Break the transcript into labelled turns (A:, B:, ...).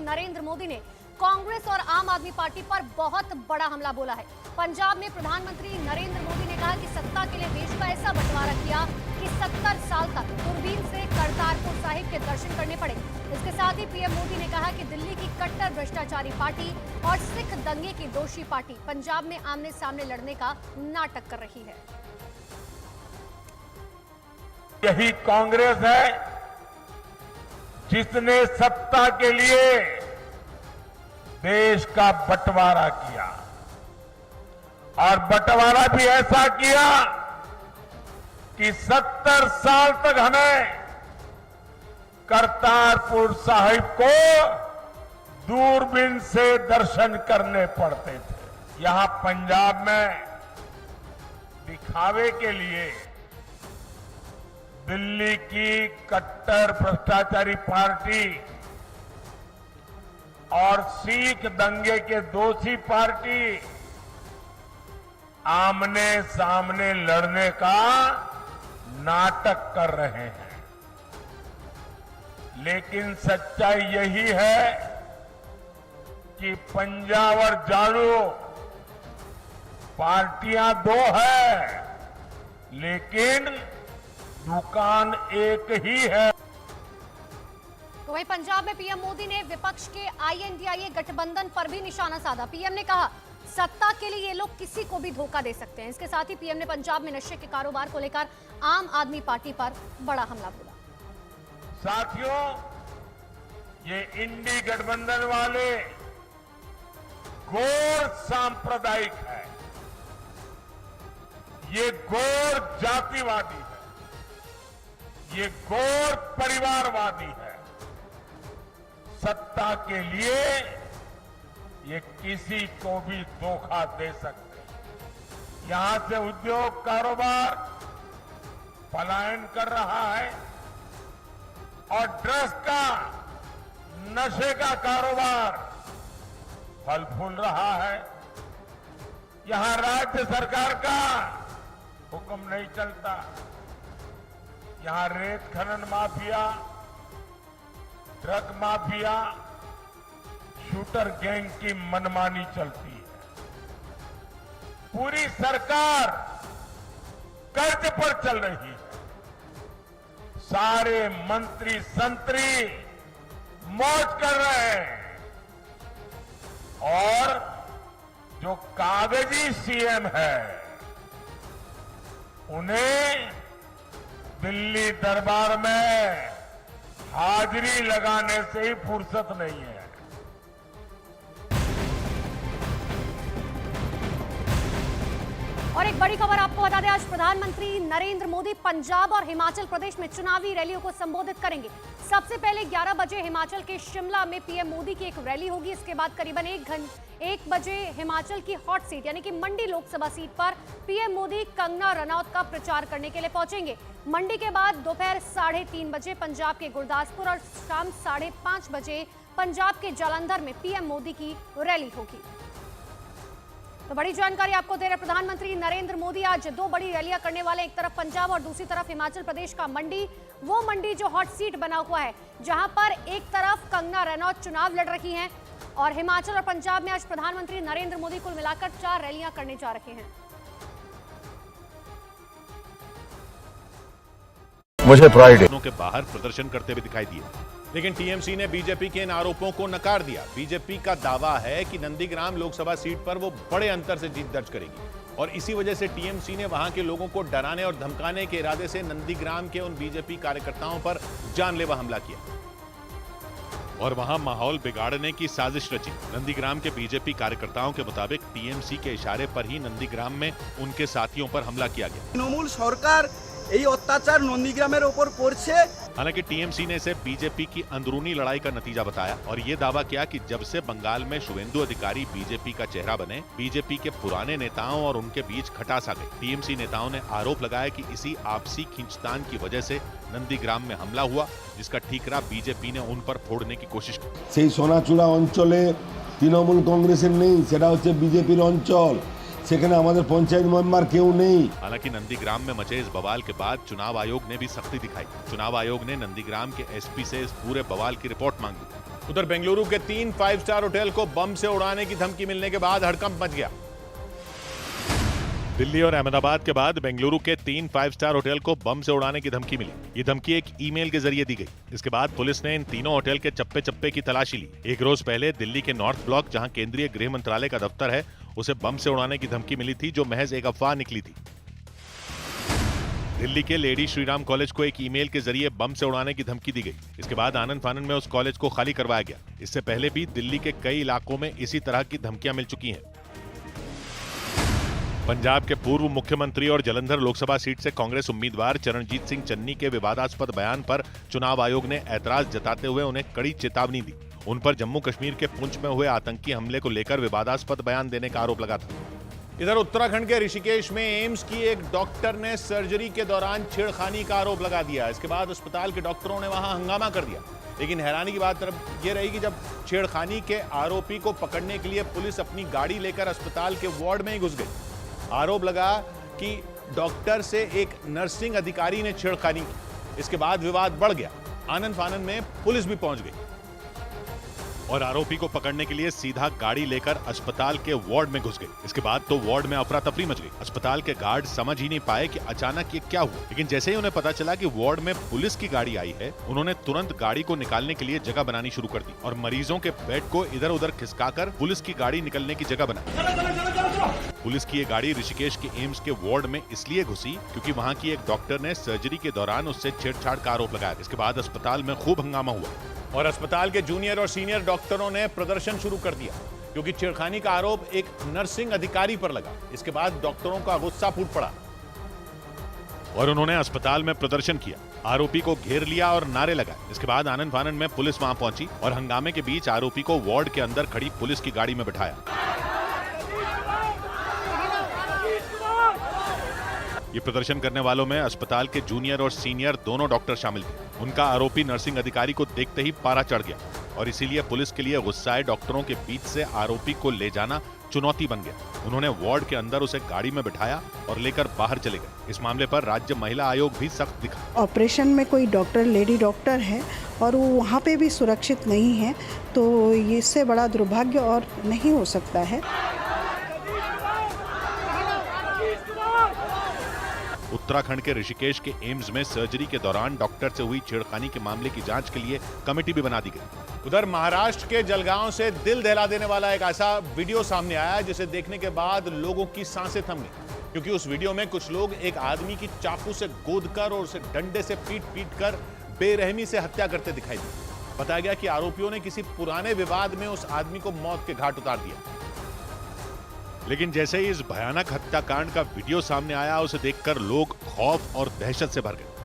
A: नरेंद्र मोदी ने कांग्रेस और आम आदमी पार्टी पर बहुत बड़ा हमला बोला है। पंजाब में प्रधानमंत्री नरेंद्र मोदी ने कहा कि सत्ता के लिए देश का ऐसा बंटवारा किया कि 70 साल तक दूरबीन से करतारपुर साहिब के दर्शन करने पड़े। इसके साथ ही पीएम मोदी ने कहा कि दिल्ली की कट्टर भ्रष्टाचारी पार्टी और सिख दंगे की दोषी पार्टी पंजाब में आमने सामने लड़ने का नाटक कर रही है।
B: यही कांग्रेस है जिसने सत्ता के लिए देश का बंटवारा किया और बंटवारा भी ऐसा किया कि 70 साल तक हमें करतारपुर साहिब को दूरबीन से दर्शन करने पड़ते थे। यहां पंजाब में दिखावे के लिए दिल्ली की कट्टर भ्रष्टाचारी पार्टी और सिख दंगे के दोषी पार्टी आमने सामने लड़ने का नाटक कर रहे हैं। लेकिन सच्चाई यही है कि पंजाब और झाड़ू पार्टियां दो है, लेकिन दुकान एक ही है।
A: तो वहीं पंजाब में पीएम मोदी ने विपक्ष के आईएनडीआईए गठबंधन पर भी निशाना साधा। पीएम ने कहा सत्ता के लिए ये लोग किसी को भी धोखा दे सकते हैं। इसके साथ ही पीएम ने पंजाब में नशे के कारोबार को लेकर आम आदमी पार्टी पर बड़ा हमला बोला।
B: साथियों, ये इंडी गठबंधन वाले घोर सांप्रदायिक है, ये घोर जातिवादी है, ये घोर परिवारवादी है। सत्ता के लिए ये किसी को भी धोखा दे सकते हैं। यहां से उद्योग कारोबार पलायन कर रहा है और ड्रग्स का, नशे का कारोबार फल फूल रहा है। यहां राज्य सरकार का हुक्म नहीं चलता। यहां रेत खनन mafia, drug mafia, shooter gang की मनमानी चलती है। पूरी सरकार कर्ज पर चल रही है। सारे मंत्री संतरी मौज कर रहे हैं और जो कागजी सीएम है उन्हें दिल्ली दरबार में हाजिरी लगाने से ही फुर्सत नहीं है।
A: और एक बड़ी खबर आपको बता दें, आज प्रधानमंत्री नरेंद्र मोदी पंजाब और हिमाचल प्रदेश में चुनावी रैलियों को संबोधित करेंगे। सबसे पहले 11 बजे हिमाचल के शिमला में पीएम मोदी की एक रैली होगी। इसके बाद करीबन 1 बजे हिमाचल की हॉट सीट यानी कि मंडी लोकसभा सीट पर पीएम मोदी कंगना रनौत का प्रचार करने के लिए पहुंचेंगे। मंडी के बाद दोपहर 3:30 बजे पंजाब के गुरदासपुर और शाम 5:30 बजे पंजाब के जालंधर में पीएम मोदी की रैली होगी। तो बड़ी जानकारी आपको दे रहे प्रधानमंत्री नरेंद्र मोदी आज 2 बड़ी रैलियां करने वाले, एक तरफ पंजाब और दूसरी तरफ हिमाचल प्रदेश का मंडी। वो मंडी जो हॉट सीट बना हुआ है, जहां पर एक तरफ कंगना रनौत चुनाव लड़ रही हैं और हिमाचल और पंजाब में आज प्रधानमंत्री नरेंद्र मोदी कुल मिलाकर 4 रैलियां करने जा रहे हैं।
C: मुझे फ्राइडे
D: के बाहर प्रदर्शन करते हुए दिखाई दिए, लेकिन टीएमसी ने बीजेपी के इन आरोपों को नकार दिया। बीजेपी का दावा है कि नंदीग्राम लोकसभा सीट पर वो बड़े अंतर से जीत दर्ज करेगी और इसी वजह से टीएमसी ने वहां के लोगों को डराने और धमकाने के इरादे से नंदीग्राम के उन बीजेपी कार्यकर्ताओं पर जानलेवा हमला किया और वहां माहौल बिगाड़ने की साजिश रची। नंदीग्राम के बीजेपी कार्यकर्ताओं के मुताबिक टीएमसी के इशारे पर ही नंदीग्राम में उनके साथियों पर हमला किया गया।
E: तृणमूल सरकार এই অত্যাচার নন্দীগ্রামের ওপর করছে।
D: हालांकि टीएमसी ने इसे बीजेपी की अंदरूनी लड़ाई का नतीजा बताया और ये दावा किया कि जब से बंगाल में शुवेंदु अधिकारी बीजेपी का चेहरा बने, बीजेपी के पुराने नेताओं और उनके बीच खटास आ गई। टीएमसी नेताओं ने आरोप लगाया कि इसी आपसी खींचतान की वजह से नंदीग्राम में हमला हुआ, जिसका ठीकरा बीजेपी ने उन पर फोड़ने की कोशिश की।
F: সেই সোনাচূড়া অঞ্চলে তৃণমূল কংগ্রেসের নেই, সেটা হচ্ছে বিজেপির অঞ্চল। সেখানে আমাদের পঞ্চায়েত মেম্বার কেউ নেই।
D: हालांकि नंदीग्राम में मचे इस बवाल के बाद चुनाव आयोग ने भी सख्ती दिखाई। चुनाव आयोग ने नंदीग्राम के एसपी से इस पूरे बवाल की रिपोर्ट मांगी। उधर बेंगलुरु के 3 5 स्टार होटल को बम से उड़ाने की धमकी मिलने के बाद हड़कंप मच गया। दिल्ली और अहमदाबाद के बाद बेंगलुरु के 3 5 स्टार होटल को बम से उड़ाने की धमकी मिली। ये धमकी एक ईमेल के जरिए दी गई। इसके बाद पुलिस ने इन तीनों होटल के चप्पे चप्पे की तलाशी ली। एक रोज पहले दिल्ली के नॉर्थ ब्लॉक, जहां केंद्रीय गृह मंत्रालय का दफ्तर है, उसे बम से उड़ाने की धमकी मिली थी, जो महज एक अफवाह निकली थी। दिल्ली के लेडी श्रीराम कॉलेज को एक ईमेल के जरिए बम से उड़ाने की धमकी दी गई। इसके बाद आनंद फानन में उस कॉलेज को खाली करवाया गया। इससे पहले भी दिल्ली के कई इलाकों में इसी तरह की धमकियां मिल चुकी हैं। पंजाब के पूर्व मुख्यमंत्री और जालंधर लोकसभा सीट से कांग्रेस उम्मीदवार चरणजीत सिंह चन्नी के विवादास्पद बयान पर चुनाव आयोग ने ऐतराज जताते हुए उन्हें कड़ी चेतावनी दी। उन पर जम्मू कश्मीर के पुंछ में हुए आतंकी हमले को लेकर विवादास्पद बयान देने का आरोप लगा था। इधर उत्तराखंड के ऋषिकेश में एम्स की एक डॉक्टर ने सर्जरी के दौरान छेड़खानी का आरोप लगा दिया। इसके बाद अस्पताल के डॉक्टरों ने वहां हंगामा कर दिया। लेकिन हैरानी की बात यह रही कि जब छेड़खानी के आरोपी को पकड़ने के लिए पुलिस अपनी गाड़ी लेकर अस्पताल के वार्ड में ही घुस गई। आरोप लगा कि डॉक्टर से एक नर्सिंग अधिकारी ने छेड़खानी की। इसके बाद विवाद बढ़ गया। आनंद फानन में पुलिस भी पहुंच गई और आरोपी को पकड़ने के लिए सीधा गाड़ी लेकर अस्पताल के वार्ड में घुस गई। इसके बाद तो वार्ड में अफरा तफरी मच गई। अस्पताल के गार्ड समझ ही नहीं पाए कि अचानक ये क्या हुआ। लेकिन जैसे ही उन्हें पता चला कि वार्ड में पुलिस की गाड़ी आई है, उन्होंने तुरंत गाड़ी को निकालने के लिए जगह बनानी शुरू कर दी और मरीजों के बेड को इधर उधर खिसकाकर पुलिस की गाड़ी निकलने की जगह बनाई। पुलिस की ये गाड़ी ऋषिकेश के एम्स के वार्ड में इसलिए घुसी क्योंकि वहाँ की एक डॉक्टर ने सर्जरी के दौरान उससे छेड़छाड़ का आरोप लगाया। इसके बाद अस्पताल में खूब हंगामा हुआ और अस्पताल के जूनियर और सीनियर डॉक्टरों ने प्रदर्शन शुरू कर दिया क्योंकि छेड़खानी का आरोप एक नर्सिंग अधिकारी पर लगा। इसके बाद डॉक्टरों का गुस्सा फूट पड़ा और उन्होंने अस्पताल में प्रदर्शन किया, आरोपी को घेर लिया और नारे लगाए। इसके बाद आनंद फानन में पुलिस वहां पहुंची और हंगामे के बीच आरोपी को वार्ड के अंदर खड़ी पुलिस की गाड़ी में बिठाया। ये प्रदर्शन करने वालों में अस्पताल के जूनियर और सीनियर दोनों डॉक्टर शामिल थे। उनका आरोपी नर्सिंग अधिकारी को देखते ही पारा चढ़ गया और इसीलिए पुलिस के लिए गुस्साए डॉक्टरों के बीच से आरोपी को ले जाना चुनौती बन गया। उन्होंने वार्ड के अंदर उसे गाड़ी में बिठाया और लेकर बाहर चले गए। इस मामले पर राज्य महिला आयोग भी सख्त दिखा।
C: ऑपरेशन में कोई डॉक्टर, लेडी डॉक्टर है और वो वहाँ पे भी सुरक्षित नहीं है, तो इससे बड़ा दुर्भाग्य और नहीं हो सकता है।
D: उत्तराखंड के ऋषिकेश के एम्स में सर्जरी के दौरान डॉक्टर से हुई छेड़खानी के मामले की जांच के लिए कमेटी भी बना दी गई। उधर महाराष्ट्र के जलगांव से दिल दहला देने वाला एक ऐसा वीडियो सामने आया जिसे देखने के बाद लोगों की सांसें थम गई क्योंकि उस वीडियो में कुछ लोग एक आदमी की चाकू से गोदकर और उसे डंडे से पीट कर बेरहमी से हत्या करते दिखाई दिए। बताया गया कि आरोपियों ने किसी पुराने विवाद में उस आदमी को मौत के घाट उतार दिया। लेकिन जैसे ही इस भयानक हत्याकांड का वीडियो सामने आया, उसे देखकर लोग खौफ और दहशत से भर गए।